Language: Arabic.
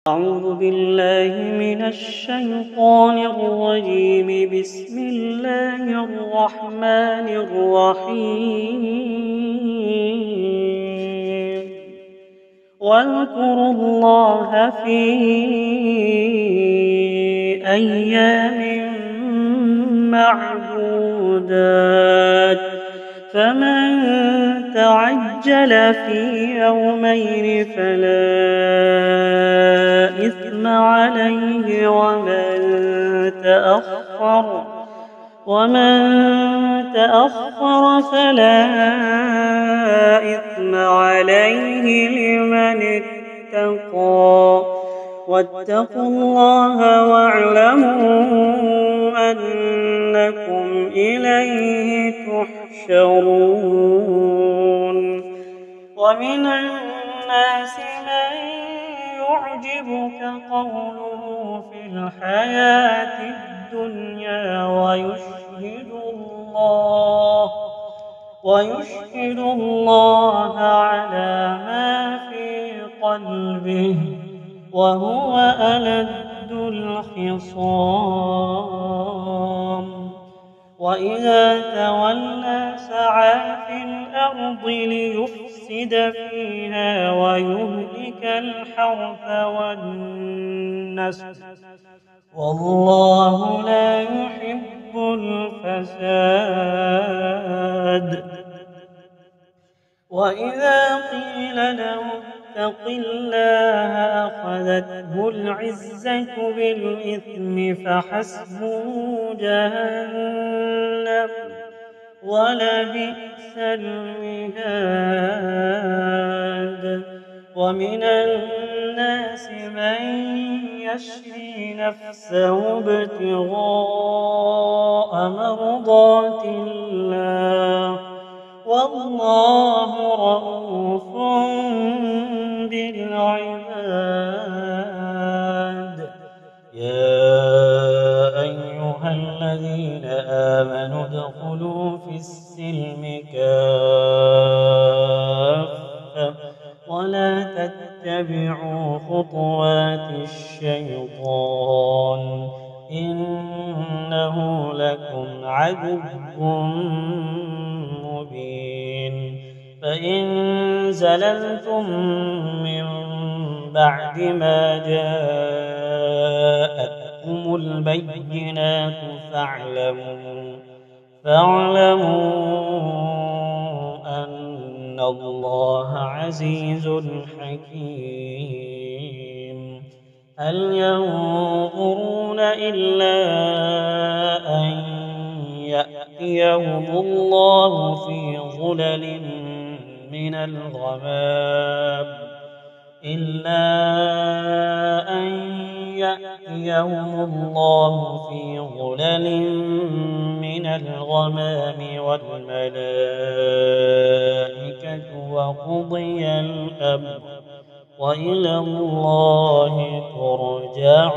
أعوذ بالله من الشيطان الرجيم. بسم الله الرحمن الرحيم. واذكروا الله في أيام معدودات، فمن تعجل في يومين فلا إثم عليه، ومن تأخر فلا إثم عليه لمن اتقى. واتقوا الله واعلموا أنكم إليه تحشرون. ومن الناس من يعجبك قوله في الحياة الدنيا ويشهد الله على ما في قلبه وهو ألد الخصام. وإذا تولى سعى في الأرض ليفسد فيها ويهلك الحرث والنسل، والله لا يحب الفساد. وإذا قيل له اتق الله أخذته العزة بالإثم فحسبه جهنم ولبئس المهاد. ومن الناس من يشري نفسه ابتغاء مرضات الله، والله رءوف بالعباد. يا أيها الذين آمنوا ادخلوا في السلم كافة ولا تتبعوا خطوات الشيطان، إنه لكم عدو مبين. فإن زللتم من بعد ما جاءتكم البينات فاعلموا أن الله عزيز حكيم. هل ينظرون إلا أن يأتيهم الله في ظلل من الغمام والملائكة وقضي الأمر وإلى الله ترجع